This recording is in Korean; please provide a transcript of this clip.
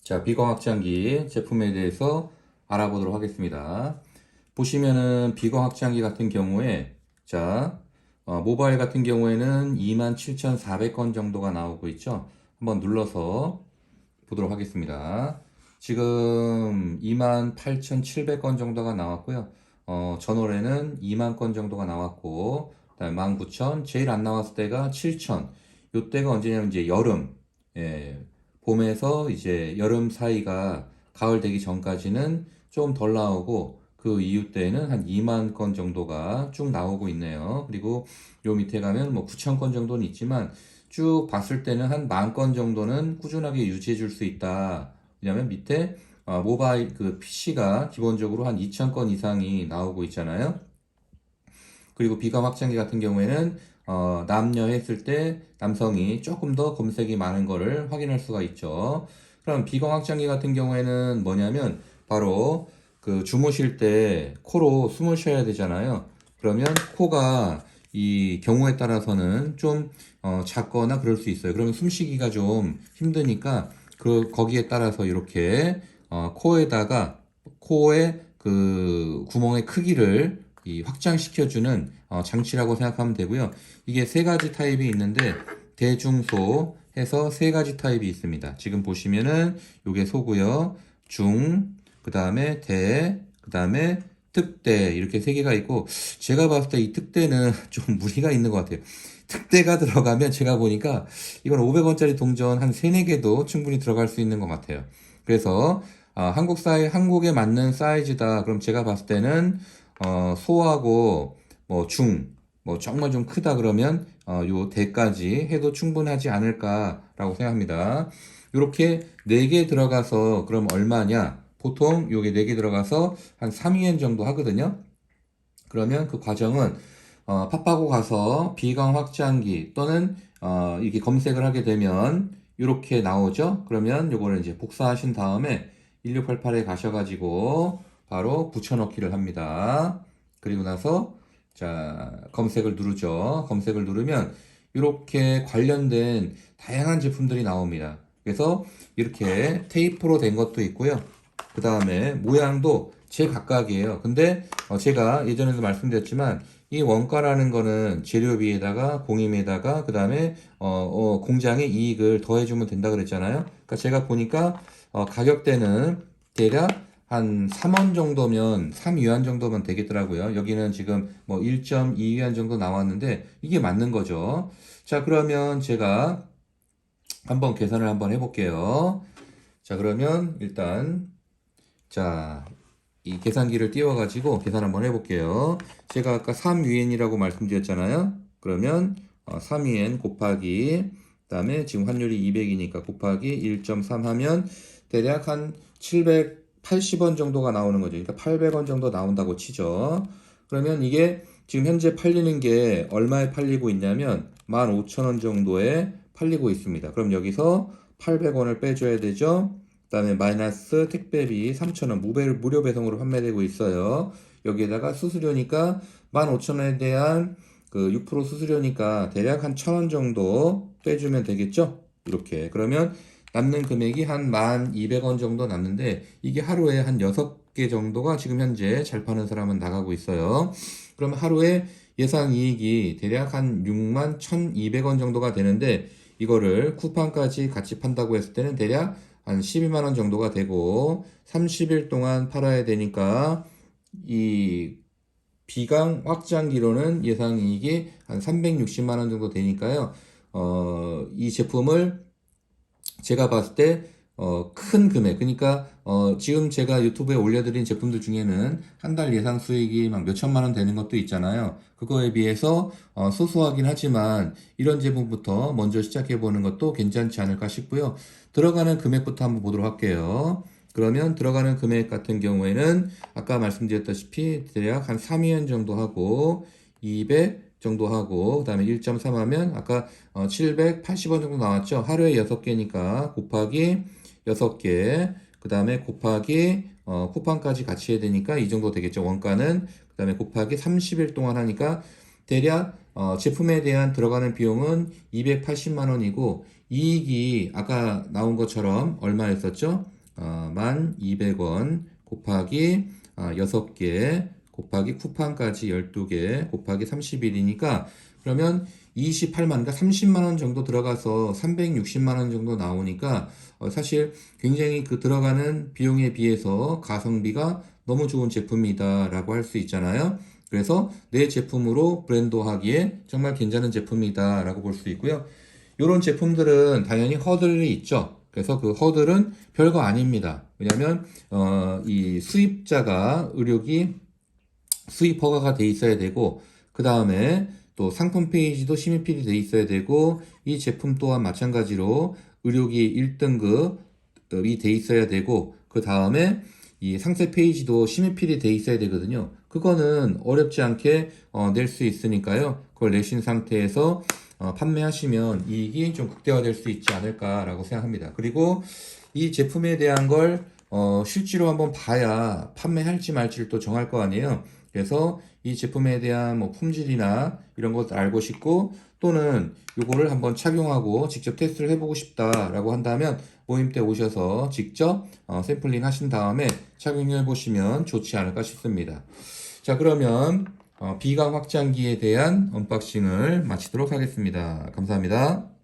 자, 비거 확장기 제품에 대해서 알아보도록 하겠습니다. 보시면은 비거 확장기 같은 경우에 모바일 같은 경우에는 27,400건 정도가 나오고 있죠. 한번 눌러서 보도록 하겠습니다. 지금 28,700건 정도가 나왔고요. 전월에는 2만 건 정도가 나왔고, 그다음에 19,000, 제일 안 나왔을 때가 7,000. 요때가 언제냐면 이제 여름, 예, 봄에서 이제 여름 사이가 가을 되기 전까지는 좀 덜 나오고, 그 이후 때는 한 2만 건 정도가 쭉 나오고 있네요. 그리고 요 밑에 가면 뭐 9천 건 정도는 있지만, 쭉 봤을 때는 한 10,000건 정도는 꾸준하게 유지해 줄 수 있다. 왜냐면 밑에 모바일 그 PC가 기본적으로 한 2,000건 이상이 나오고 있잖아요. 그리고 비감 확장기 같은 경우에는 남녀 했을 때 남성이 조금 더 검색이 많은 거를 확인할 수가 있죠. 그럼 비감 확장기 같은 경우에는 뭐냐면 바로 그 주무실 때 코로 숨을 쉬어야 되잖아요. 그러면 코가 이 경우에 따라서는 좀 작거나 그럴 수 있어요. 그러면 숨쉬기가 좀 힘드니까 그 거기에 따라서 이렇게 코에다가 코의 그 구멍의 크기를 이 확장시켜주는 장치라고 생각하면 되고요. 이게 세 가지 타입이 있는데 대중소 해서 세 가지 타입이 있습니다. 지금 보시면은 요게 소고요. 중, 그 다음에 대, 그 다음에 특대 이렇게 세 개가 있고 제가 봤을 때 이 특대는 좀 무리가 있는 것 같아요. 특대가 들어가면 제가 보니까 이건 500원짜리 동전 한 3, 4개도 충분히 들어갈 수 있는 것 같아요. 그래서 한국에 맞는 사이즈다. 그럼 제가 봤을 때는 소하고 뭐 중, 뭐 정말 좀 크다 그러면 요 대까지 해도 충분하지 않을까라고 생각합니다. 이렇게 4개 들어가서 그럼 얼마냐? 보통 요게 4개 들어가서 한 3위엔 정도 하거든요. 그러면 그 과정은 팝하고 가서 비강 확장기 또는 이렇게 검색을 하게 되면 이렇게 나오죠. 그러면 요거를 이제 복사하신 다음에 1688에 가셔가지고 바로 붙여넣기를 합니다. 그리고 나서 검색을 누르죠. 검색을 누르면 이렇게 관련된 다양한 제품들이 나옵니다. 그래서 이렇게 테이프로 된 것도 있고요. 그 다음에 모양도 제각각이에요. 근데 제가 예전에도 말씀드렸지만 이 원가라는 거는 재료비에다가 공임에다가 그 다음에 공장의 이익을 더해주면 된다 그랬잖아요. 그러니까 제가 보니까 가격대는 대략 한 3원 정도면 3위안 정도면 되겠더라고요. 여기는 지금 뭐 1.2위안 정도 나왔는데 이게 맞는 거죠. 자, 그러면 제가 한번 계산을 한번 해볼게요. 자, 그러면 일단 자, 이 계산기를 띄워가지고 계산 한번 해볼게요. 제가 아까 3위엔이라고 말씀드렸잖아요. 그러면 3위엔 곱하기 그다음에 지금 환율이 200이니까 곱하기 1.3 하면 대략 한 780원 정도가 나오는 거죠. 그러니까 800원 정도 나온다고 치죠. 그러면 이게 지금 현재 팔리는 게 얼마에 팔리고 있냐면 15,000원 정도에 팔리고 있습니다. 그럼 여기서 800원을 빼줘야 되죠. 그 다음에 마이너스 택배비 3,000원 무료 배송으로 판매되고 있어요. 여기에다가 수수료니까 15,000원에 대한 그 6% 수수료니까 대략 한 1,000원 정도 빼주면 되겠죠? 이렇게. 그러면 남는 금액이 한 1,200원 정도 남는데 이게 하루에 한 6개 정도가 지금 현재 잘 파는 사람은 나가고 있어요. 그러면 하루에 예상 이익이 대략 한 61,200원 정도가 되는데 이거를 쿠팡까지 같이 판다고 했을 때는 대략 한 12만 원 정도가 되고 30일 동안 팔아야 되니까 이 비강 확장기로는 예상 이익이 한 360만 원 정도 되니까요. 이 제품을 제가 봤을 때 큰 금액, 그러니까 지금 제가 유튜브에 올려드린 제품들 중에는 한 달 예상 수익이 막 몇천만 원 되는 것도 있잖아요. 그거에 비해서 소소하긴 하지만 이런 제품부터 먼저 시작해 보는 것도 괜찮지 않을까 싶고요. 들어가는 금액부터 한번 보도록 할게요. 그러면 들어가는 금액 같은 경우에는 아까 말씀드렸다시피 대략 한 3위엔 정도 하고 200 정도 하고 그다음에 1.3 하면 아까 780원 정도 나왔죠. 하루에 6개니까 곱하기 6개 그 다음에 곱하기 쿠팡까지 같이 해야 되니까 이 정도 되겠죠. 원가는 그 다음에 곱하기 30일 동안 하니까 대략 제품에 대한 들어가는 비용은 280만 원이고 이익이 아까 나온 것처럼 얼마였었죠? 1200원 곱하기 6개 곱하기 쿠팡까지 12개 곱하기 30일이니까 그러면 28만, 그러니까 30만 원 정도 들어가서 360만 원 정도 나오니까 사실 굉장히 그 들어가는 비용에 비해서 가성비가 너무 좋은 제품이다 라고 할 수 있잖아요. 그래서 내 제품으로 브랜드하기에 정말 괜찮은 제품이다 라고 볼 수 있고요. 이런 제품들은 당연히 허들이 있죠. 그래서 그 허들은 별거 아닙니다. 왜냐하면 이 수입자가 의료기 수입 허가가 돼 있어야 되고 그 다음에 또 상품 페이지도 심의필이 돼 있어야 되고 이 제품 또한 마찬가지로 의료기 1등급이 돼 있어야 되고 그 다음에 이 상세 페이지도 심의필이 돼 있어야 되거든요. 그거는 어렵지 않게 낼 수 있으니까요. 그걸 내신 상태에서 판매하시면 이익이 좀 극대화될 수 있지 않을까라고 생각합니다. 그리고 이 제품에 대한 걸 실제로 한번 봐야 판매할지 말지를 또 정할 거 아니에요. 그래서 이 제품에 대한 뭐 품질이나 이런 것을 알고 싶고 또는 요거를 한번 착용하고 직접 테스트를 해보고 싶다라고 한다면 모임 때 오셔서 직접 샘플링 하신 다음에 착용해 보시면 좋지 않을까 싶습니다. 자, 그러면 비강 확장기에 대한 언박싱을 마치도록 하겠습니다. 감사합니다.